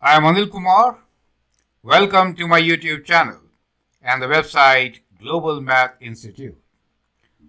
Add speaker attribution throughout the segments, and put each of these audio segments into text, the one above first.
Speaker 1: I am Anil Kumar. Welcome to my YouTube channel and the website Global Math Institute.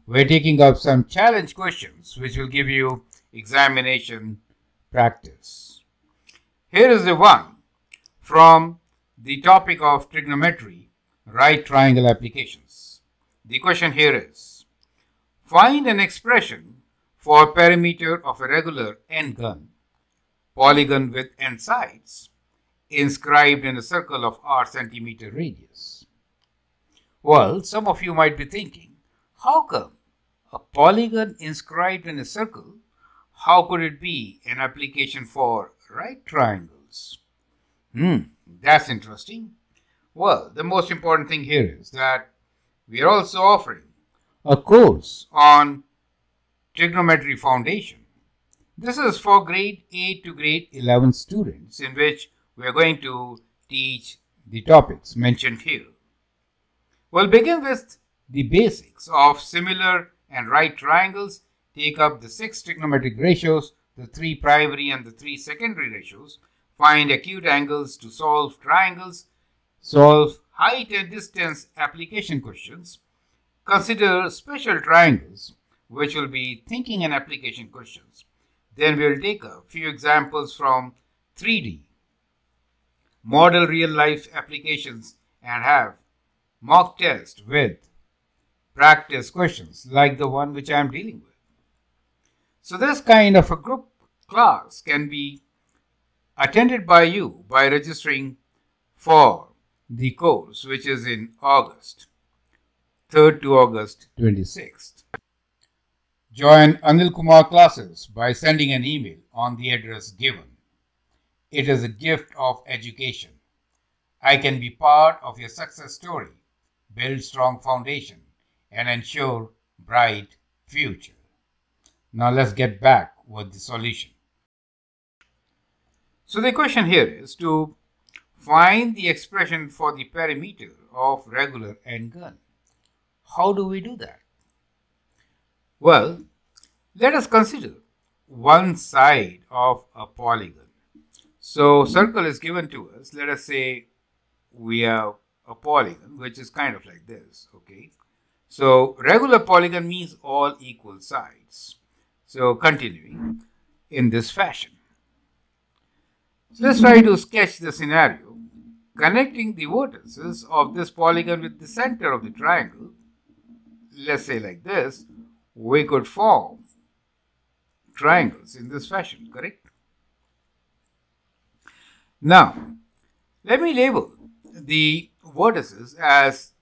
Speaker 1: We're taking up some challenge questions which will give you examination practice. Here is the one from the topic of trigonometry, right triangle applications. The question here is, find an expression for perimeter of a regular n-gun polygon with n sides inscribed in a circle of r centimeter radius. Well, some of you might be thinking, how come a polygon inscribed in a circle, how could it be an application for right triangles? That's interesting. Well, the most important thing here is that we are also offering a course on trigonometry foundation. This is for grade 8 to grade 11 students, in which we are going to teach the topics mentioned here. We'll begin with the basics of similar and right triangles, take up the 6 trigonometric ratios, the 3 primary and the 3 secondary ratios, find acute angles to solve triangles, solve height and distance application questions, consider special triangles, which will be thinking and application questions. Then we'll take a few examples from 3D, model real-life applications, and have mock test with practice questions like the one which I am dealing with. So this kind of a group class can be attended by you by registering for the course, which is in August 3rd to August 26th. Join Anil Kumar classes by sending an email on the address given. It is a gift of education. I can be part of your success story, build strong foundation, and ensure bright future. Now let's get back with the solution. So the question here is to find the expression for the perimeter of regular n-gun. How do we do that? Well, let us consider one side of a polygon. So circle is given to us. Let us say we have a polygon which is kind of like this, okay? So regular polygon means all equal sides. So continuing in this fashion. So let's try to sketch the scenario. Connecting the vertices of this polygon with the center of the triangle, let's say like this, we could form triangles in this fashion, correct? Now, let me label the vertices as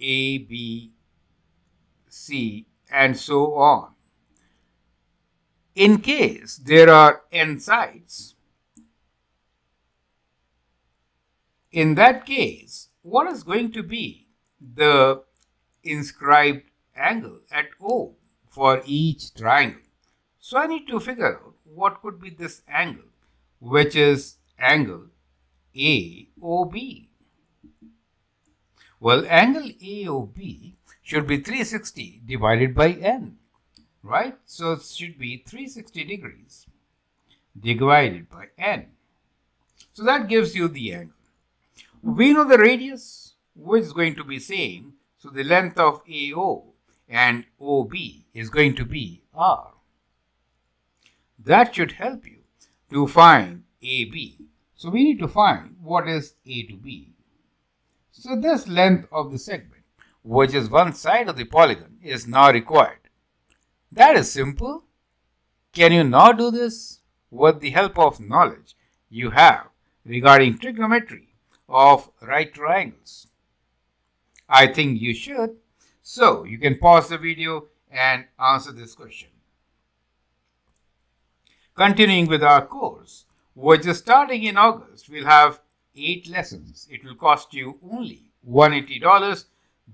Speaker 1: A, B, C, and so on. In case there are n sides, in that case, what is going to be the inscribed angle at O for each triangle? So I need to figure out what could be this angle, which is angle AOB. Well, angle AOB should be 360 divided by n, right? So it should be 360 degrees divided by n. So that gives you the angle. We know the radius, which is going to be same. So the length of AO and OB is going to be R. That should help you to find AB. So we need to find what is A to B. So this length of the segment, which is one side of the polygon, is now required. That is simple. Can you now do this with the help of knowledge you have regarding trigonometry of right triangles? I think you should. So you can pause the video and answer this question. Continuing with our course, which is starting in August, we'll have 8 lessons. It will cost you only $180.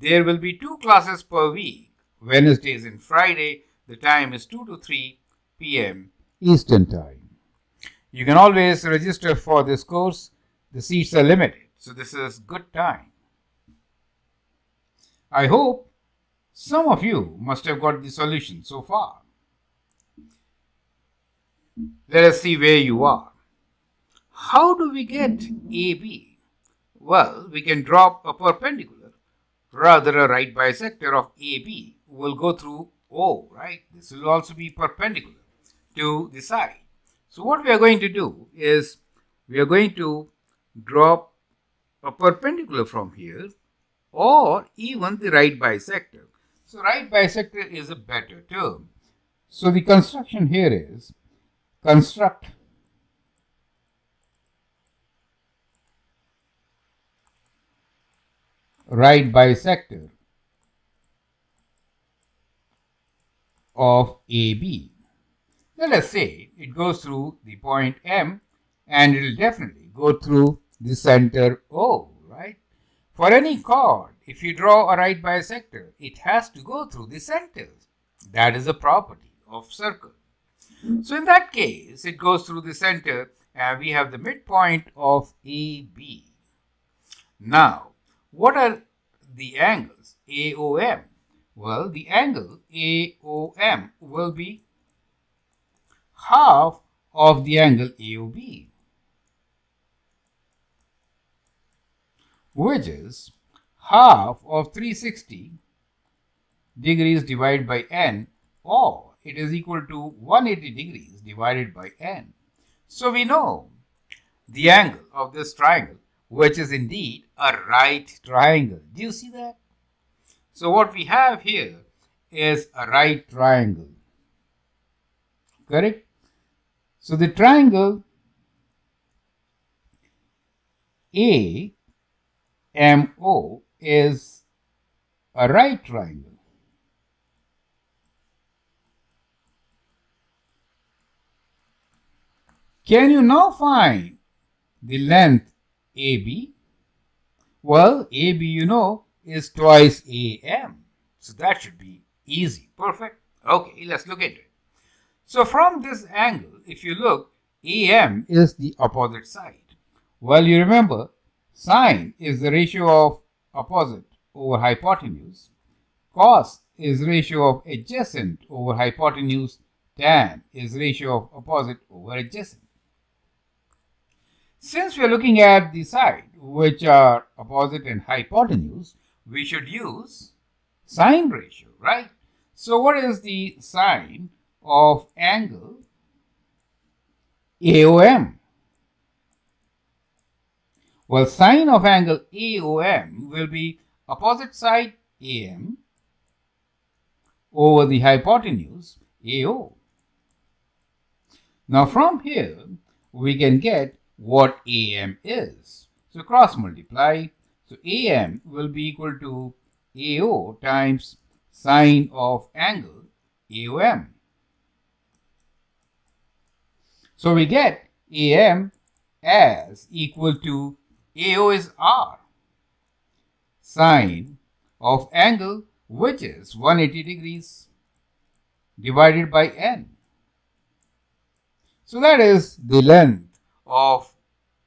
Speaker 1: There will be 2 classes per week, Wednesdays and Friday. The time is 2 to 3 p.m. Eastern Time. You can always register for this course. The seats are limited, so this is good time. I hope some of you must have got the solution so far. Let us see where you are. how do we get AB? Well, we can drop a perpendicular. Rather, a right bisector of AB will go through O, right? This will also be perpendicular to the side. So what we are going to do is we are going to drop a perpendicular from here or even the right bisector. So right bisector is a better term. So the construction here is construct right bisector of AB. Let us say it goes through the point M and it will definitely go through the center O, right? For any chord, if you draw a right bisector, it has to go through the centers. That is a property of circle. So in that case, it goes through the center and we have the midpoint of AB. Now, what are the angles AOM? Well, the angle AOM will be half of the angle AOB, which is half of 360 degrees divided by n, or it is equal to 180 degrees divided by n. So we know the angle of this triangle, which is indeed a right triangle. Do you see that? So what we have here is a right triangle. Correct? So the triangle AMO is a right triangle. Can you now find the length AB? Well, AB, you know, is twice AM. So that should be easy. Perfect. Okay, let's look at it. So from this angle, if you look, AM is the opposite side. Well, you remember, sine is the ratio of opposite over hypotenuse. Cos is ratio of adjacent over hypotenuse. Tan is ratio of opposite over adjacent. Since we are looking at the side, which are opposite and hypotenuse, we should use sine ratio, right? So what is the sine of angle AOM? Well, sine of angle AOM will be opposite side AM over the hypotenuse AO. Now from here, we can get what AM is. So cross multiply. So AM will be equal to AO times sine of angle AOM. So we get AM as equal to AO is R, sine of angle, which is 180 degrees divided by n. So that is the length of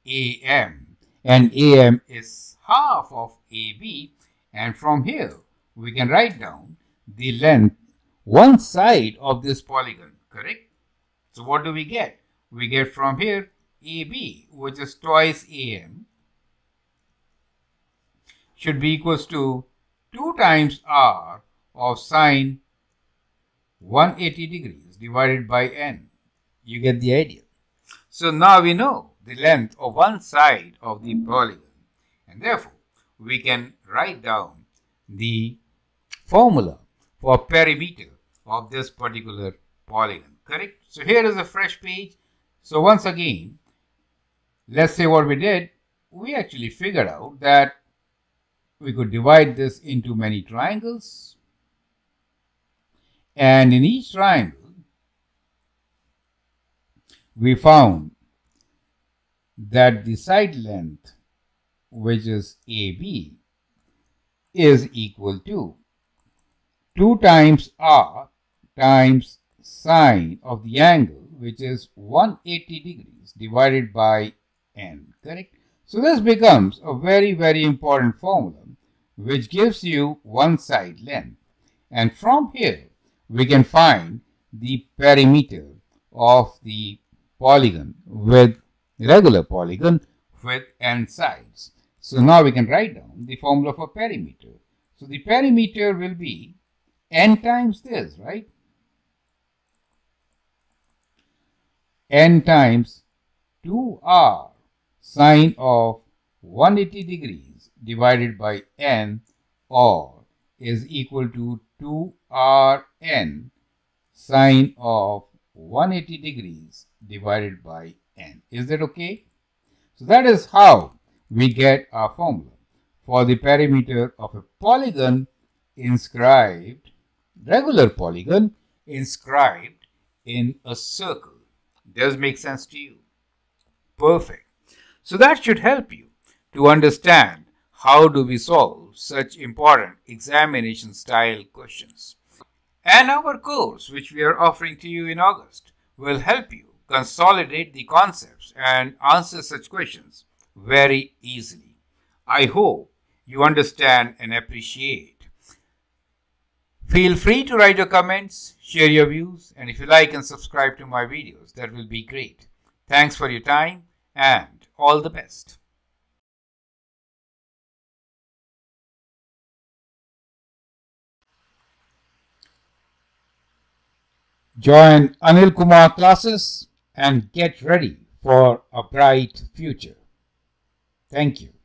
Speaker 1: AM, and AM is half of AB, and from here we can write down the length one side of this polygon, correct? So what do we get? We get from here AB, which is twice AM, should be equals to 2 times R of sine 180 degrees divided by n. You get the idea. So now we know the length of one side of the polygon, and therefore we can write down the formula for perimeter of this particular polygon, correct? So here is a fresh page. So once again, let's say what we did, we actually figured out that we could divide this into many triangles, and in each triangle we found that the side length, which is AB, is equal to 2 times R times sine of the angle, which is 180 degrees divided by n, correct? So this becomes a very, very important formula which gives you one side length, and from here we can find the perimeter of the polygon with regular polygon with n sides. So now we can write down the formula for perimeter. So the perimeter will be n times this, right? N times 2r sine of 180 degrees divided by n, or is equal to 2rn sine of 180 degrees divided by n. Is that okay? So that is how we get our formula for the perimeter of a polygon inscribed, regular polygon inscribed in a circle. Does make sense to you? Perfect. So that should help you to understand how do we solve such important examination style questions. And our course, which we are offering to you in August, will help you consolidate the concepts and answer such questions very easily. I hope you understand and appreciate. Feel free to write your comments, share your views, and if you like and subscribe to my videos, that will be great. Thanks for your time and all the best. Join Anil Kumar classes and get ready for a bright future. Thank you.